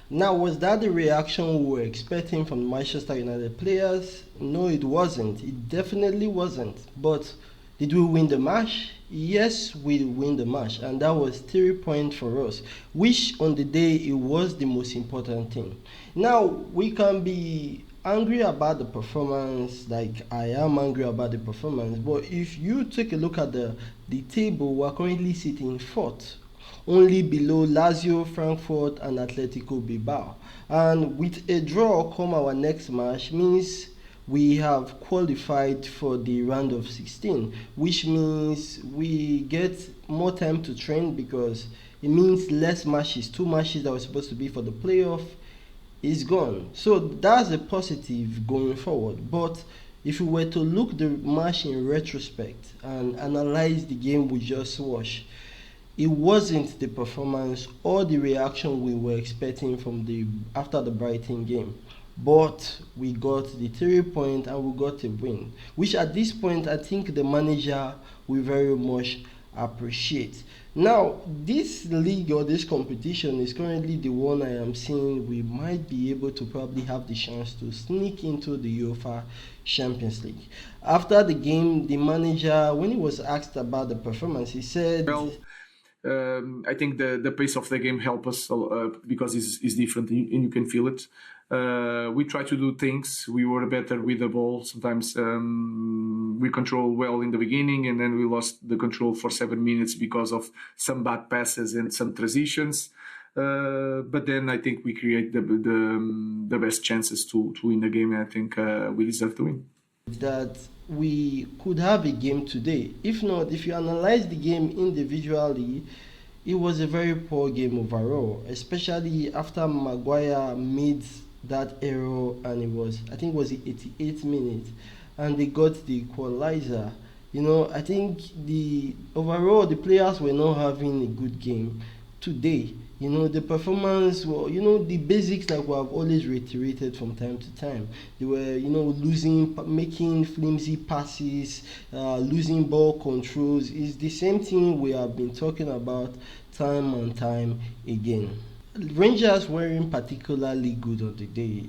Now, was that the reaction we were expecting from the Manchester United players? No, it wasn't. It definitely wasn't. But did we win the match? Yes, we win the match, and that was 3 points for us, which on the day it was the most important thing. Now, we can be angry about the performance, like I am angry about the performance, but if you take a look at the table, we're currently sitting fourth, only below Lazio, Frankfurt, and Atletico Bilbao. And with a draw come our next match means we have qualified for the round of 16, which means we get more time to train because it means less matches. 2 matches that were supposed to be for the playoff is gone. So that's a positive going forward. But if we were to look the match in retrospect and analyze the game we just watched, it wasn't the performance or the reaction we were expecting from the after the Brighton game. But we got the 3 point and we got a win, which at this point I think the manager will very much appreciate. Now, this league or this competition is currently the one I am seeing we might be able to probably have the chance to sneak into the UEFA Champions League. After the game, the manager, when he was asked about the performance, he said, Well, I think the pace of the game help us because it's different and you can feel it. We try to do things. We were better with the ball. Sometimes we control well in the beginning, and then we lost the control for 7 minutes because of some bad passes and some transitions. But then I think we create the best chances to win the game. And I think we deserve to win. that we could have a game today. If not, if you analyze the game individually, it was a very poor game overall, especially after Maguire made that error and it was, I think it was the 88th minute, and they got the equalizer. I think the overall the players were not having a good game today. The performance, well, the basics like we have always reiterated from time to time. They were, losing, making flimsy passes, losing ball controls. It's the same thing we have been talking about time and time again. Rangers weren't particularly good on the day.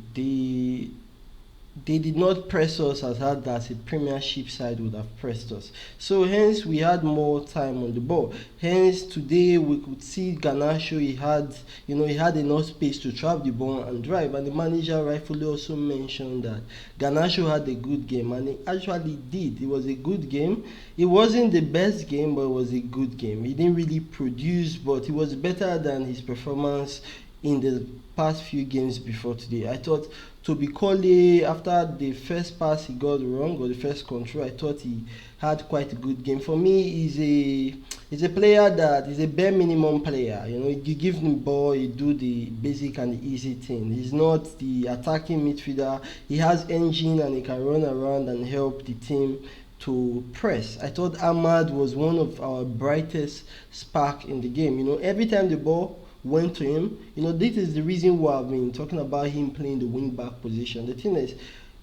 They did not press us as hard as a Premiership side would have pressed us. So hence we had more time on the ball. Hence today we could see Garnacho. He had enough space to trap the ball and drive. And the manager rightfully also mentioned that Garnacho had a good game, and he actually did. It was a good game. It wasn't the best game, but it was a good game. He didn't really produce, but it was better than his performance in the past few games before today. I thought Toby Collyer, after the first pass he got wrong or the first control, I thought he had quite a good game. For me, he's a player that is a bare minimum player. You give him the ball, you do the basic and the easy thing. He's not the attacking midfielder. He has engine and he can run around and help the team to press. I thought Ahmad was one of our brightest spark in the game. Every time the ball went to him. This is the reason why I've been talking about him playing the wing back position. The thing is,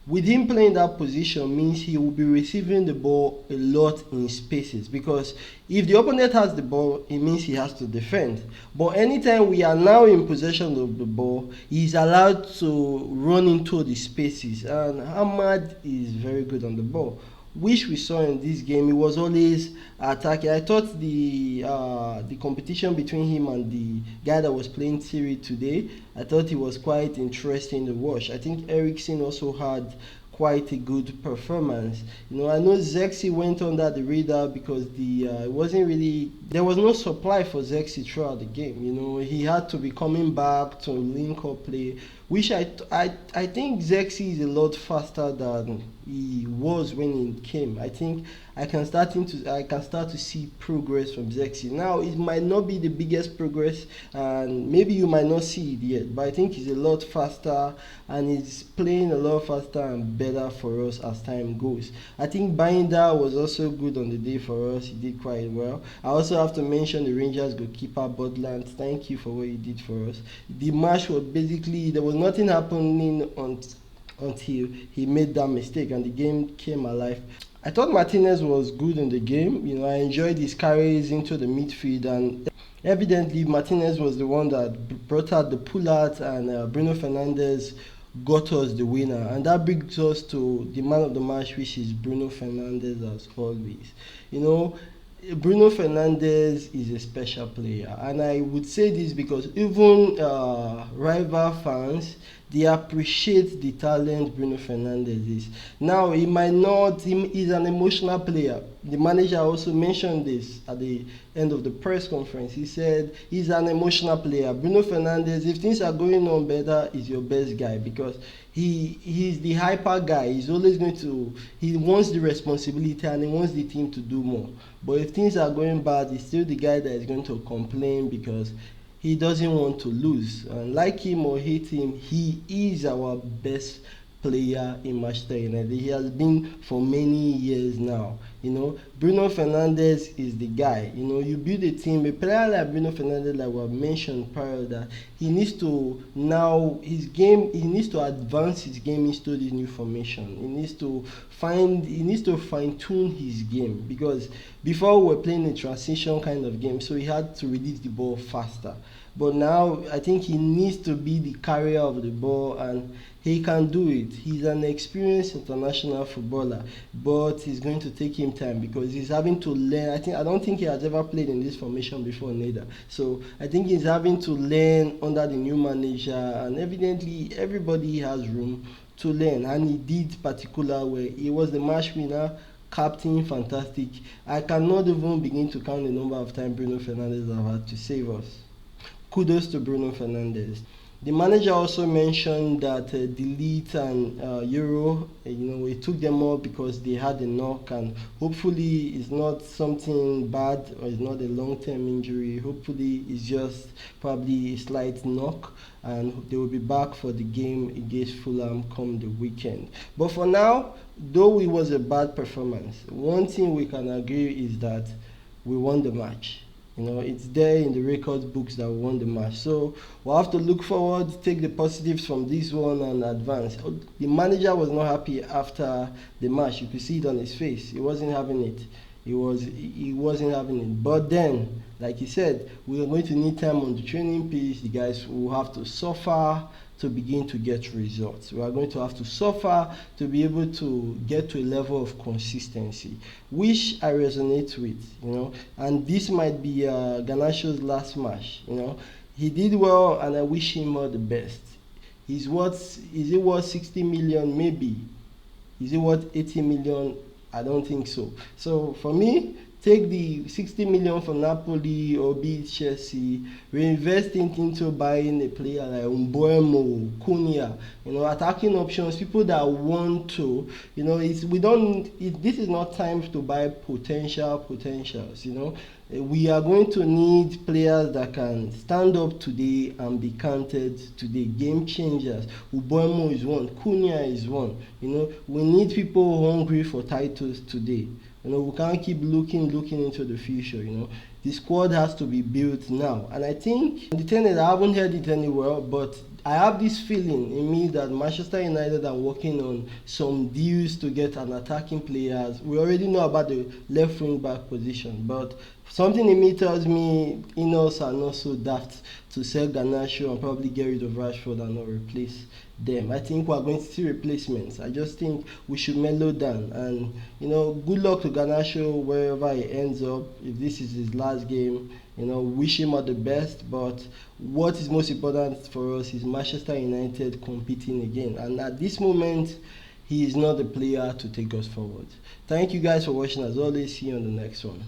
with him playing that position means he will be receiving the ball a lot in spaces, because if the opponent has the ball, it means he has to defend. But anytime we are now in possession of the ball, he's allowed to run into the spaces, and Ahmad is very good on the ball, which we saw in this game. He was always attacking. I thought the competition between him and the guy that was playing Siri today, I thought it was quite interesting to watch. I think Ericsson also had quite a good performance. I know Zexi went under the radar because it wasn't really, there was no supply for Zexi throughout the game. He had to be coming back to link up play, which I think Zexi is a lot faster than he was when he came. I think I can start to see progress from Zexi. Now it might not be the biggest progress, and maybe you might not see it yet, but I think he's a lot faster and he's playing a lot faster and better for us as time goes. I think Binder was also good on the day for us. He did quite well. I also have to mention the Rangers goalkeeper Butland. Thank you for what you did for us. The match was basically, there was nothing happening until he made that mistake and the game came alive. I thought Martinez was good in the game. I enjoyed his carries into the midfield, and Evidently, Martinez was the one that brought out the pull-out, and Bruno Fernandes got us the winner. And that brings us to the man of the match, which is Bruno Fernandes, as always. You know, Bruno Fernandes is a special player, and I would say this because even rival fans, they appreciate the talent Bruno Fernandes is. Now, he might not, he's an emotional player. The manager also mentioned this at the end of the press conference. He said he's an emotional player. Bruno Fernandes, if things are going on better, is your best guy, because he's the hyper guy. He's always going to, he wants the responsibility and he wants the team to do more. But if things are going bad, he's still the guy that is going to complain because he doesn't want to lose. And like him or hate him, he is our best player in Manchester United. He has been for many years now. You know, Bruno Fernandes is the guy. You know, you build a team, a player like Bruno Fernandes, like we have mentioned prior, that he needs to now his game. He needs to advance his game into this new formation. He needs to fine tune his game, because before we were playing a transition kind of game, so he had to release the ball faster. But now I think he needs to be the carrier of the ball, and he can do it. He's an experienced international footballer, but it's going to take him time because he's having to learn. I don't think he has ever played in this formation before neither. So I think he's having to learn under the new manager, and evidently everybody has room to learn, and he did particular way. He was the match winner, captain, fantastic. I cannot even begin to count the number of times Bruno Fernandes have had to save us. Kudos to Bruno Fernandes. The manager also mentioned that Delete and Euro, he took them off because they had a knock, and hopefully it's not something bad or it's not a long-term injury. Hopefully it's just probably a slight knock, and they will be back for the game against Fulham come the weekend. But for now, though it was a bad performance, one thing we can agree is that we won the match. It's there in the record books that we won the match. So we'll have to look forward, take the positives from this one and advance. The manager was not happy after the match. You could see it on his face. He wasn't having it. He wasn't having it. But then, like he said, we are going to need time on the training pitch. The guys will have to suffer to begin to get results. We are going to have to suffer to be able to get to a level of consistency, which I resonate with, and this might be Garnacho's last match. He did well, and I wish him all the best. Is it worth 60 million? Maybe. Is it worth 80 million? I don't think so. So for me, take the 60 million from Napoli or be it Chelsea, reinvest it into buying a player like Mbeumo, Cunha, attacking options, people that want to, this is not time to buy potentials. We are going to need players that can stand up today and be counted today, game changers. Mbeumo is one, Cunha is one. We need people hungry for titles today. We can't keep looking into the future. The squad has to be built now. And I think the thing is, I haven't heard it anywhere, but I have this feeling in me that Manchester United are working on some deals to get an attacking players. We already know about the left wing back position, but something in me tells me Ineos are not so daft to sell Garnacho and probably get rid of Rashford and not replace them. I think we are going to see replacements. I just think we should mellow down, and good luck to Garnacho wherever he ends up. If this is his last game, wish him all the best. But what is most important for us is Manchester United competing again, and at this moment he is not the player to take us forward. Thank you guys for watching. As always, see you on the next one.